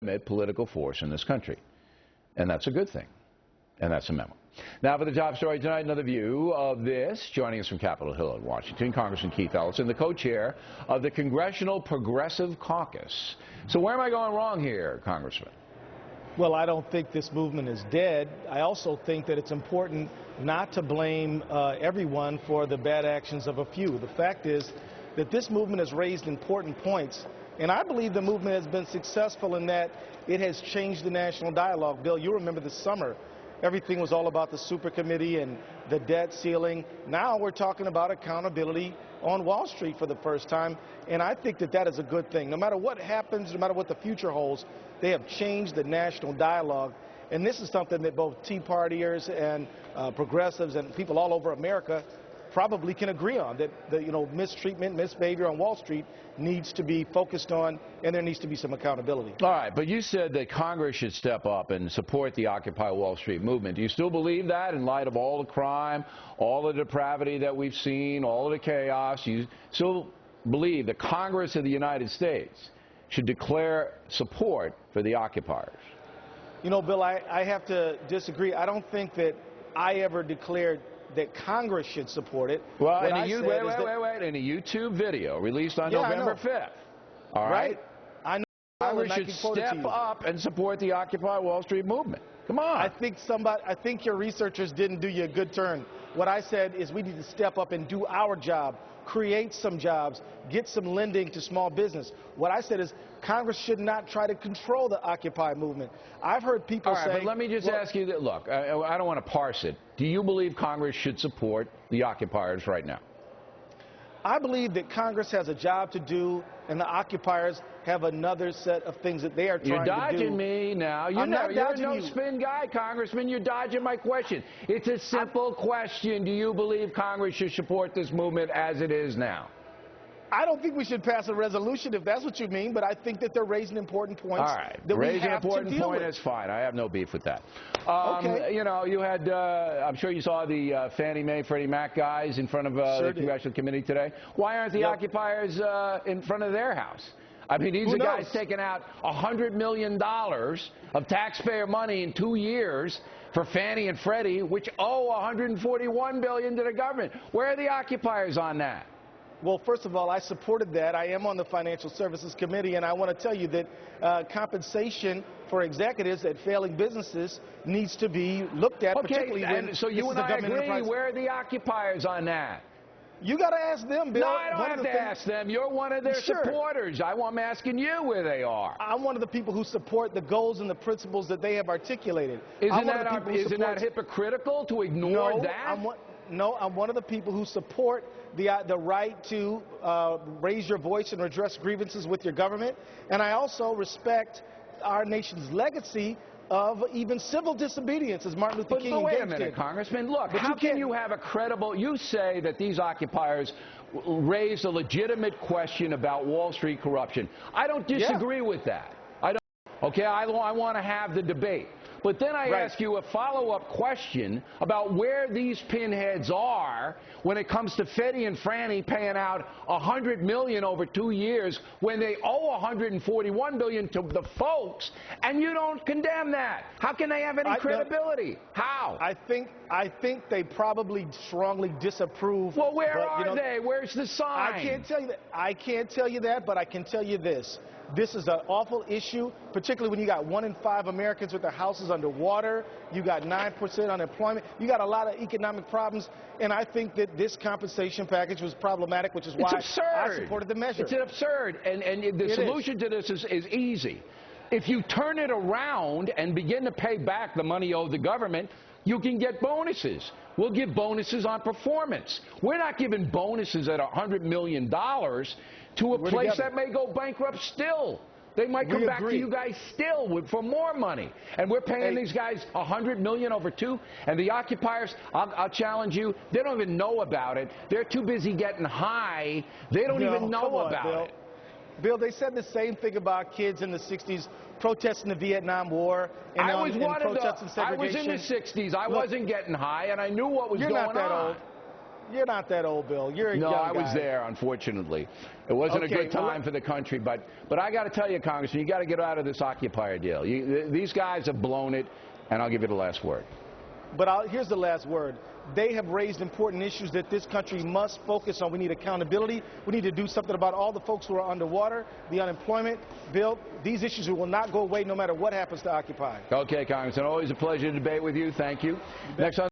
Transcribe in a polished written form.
political force in this country. And that's a good thing. And that's a memo. Now for the top story tonight, another view of this. Joining us from Capitol Hill in Washington, Congressman Keith Ellison, the co-chair of the Congressional Progressive Caucus. So where am I going wrong here, Congressman? Well, I don't think this movement is dead. I also think that it's important not to blame everyone for the bad actions of a few. The fact is that this movement has raised important points, and I believe the movement has been successful in that it has changed the national dialogue. Bill, you remember this summer, everything was all about the super committee and the debt ceiling. Now we're talking about accountability on Wall Street for the first time, and I think that that is a good thing. No matter what happens, no matter what the future holds, they have changed the national dialogue, and this is something that both Tea Partiers and progressives and people all over America probably can agree on, that the mistreatment, misbehavior on Wall Street needs to be focused on, and there needs to be some accountability. All right, but you said that Congress should step up and support the Occupy Wall Street movement. Do you still believe that in light of all the crime, all the depravity that we've seen, all of the chaos? You still believe that Congress of the United States should declare support for the occupiers? You know, Bill, I have to disagree. I don't think that I ever declared that Congress should support it. Well, in a YouTube video released on November 5th. All right? I know. Congress should step up and support the Occupy Wall Street movement. Come on. I think your researchers didn't do you a good turn. What I said is we need to step up and do our job, create some jobs, get some lending to small business. What I said is Congress should not try to control the Occupy movement. I've heard people say... All right, but let me just ask you that. Look, I don't want to parse it. Do you believe Congress should support the occupiers right now? I believe that Congress has a job to do, and the occupiers have another set of things that they are trying to do. You're dodging me now. You're a no-spin guy, Congressman. You're dodging my question. It's a simple question. Do you believe Congress should support this movement as it is now? I don't think we should pass a resolution if that's what you mean, but I think that they're raising important points. All right. That raising an important point is fine. I have no beef with that. Okay. You know, you had, I'm sure you saw the Fannie Mae, Freddie Mac guys in front of the Congressional Committee today. Why aren't the occupiers in front of their house? I mean, these are guys taking out $100 million of taxpayer money in 2 years for Fannie and Freddie, which owe $141 billion to the government. Where are the occupiers on that? Well, first of all, I supported that. I am on the Financial Services Committee, and I want to tell you that compensation for executives at failing businesses needs to be looked at, particularly when so you and I agree. Where are the occupiers on that? You got to ask them, Bill. No, I don't have to ask them. You're one of their supporters. I'm asking you where they are. I'm one of the people who support the goals and the principles that they have articulated. Isn't that hypocritical to ignore that? No, I'm one of the people who support the right to raise your voice and redress grievances with your government. And I also respect our nation's legacy of even civil disobedience, as Martin Luther King But wait a minute, did. Congressman. Look, how can you have a credible... You say that these occupiers raised a legitimate question about Wall Street corruption. I don't disagree with that. I don't. Okay, I want to have the debate. But then I ask you a follow-up question about where these pinheads are when it comes to Freddie and Fannie paying out $100 million over 2 years when they owe $141 billion to the folks, and you don't condemn that. How can they have any credibility? How? I think they probably strongly disapprove. Well, where are they? Where's the sign? I can't tell you that. I can't tell you that, but I can tell you this. This is an awful issue, particularly when you got 1 in 5 Americans with their houses underwater. You got 9% unemployment. You got a lot of economic problems. And I think that this compensation package was problematic, which is why I supported the measure. It's absurd. And the solution to this is easy. If you turn it around and begin to pay back the money owed the government, you can get bonuses. We'll give bonuses on performance. We're not giving bonuses at $100 million to a place that may go bankrupt still. They might come back to you guys still for more money. And we're paying these guys $100 million over 2. And the occupiers, I'll challenge you, they don't even know about it. They're too busy getting high. They don't even know about it. Bill, they said the same thing about kids in the 60s protesting the Vietnam War and I was one of protesting segregation. I was in the 60s. I wasn't getting high, and I knew what was going on. You're not that old. You're not that old, Bill. You're a young No, guy. I was there, unfortunately. It wasn't a good time for the country, but I got to tell you, Congressman, you got to get out of this occupier deal. These guys have blown it, and I'll give you the last word. But here's the last word. They have raised important issues that this country must focus on. We need accountability. We need to do something about all the folks who are underwater, the unemployment. Bill, these issues will not go away no matter what happens to Occupy. Okay, Congressman, always a pleasure to debate with you. Thank you. Next on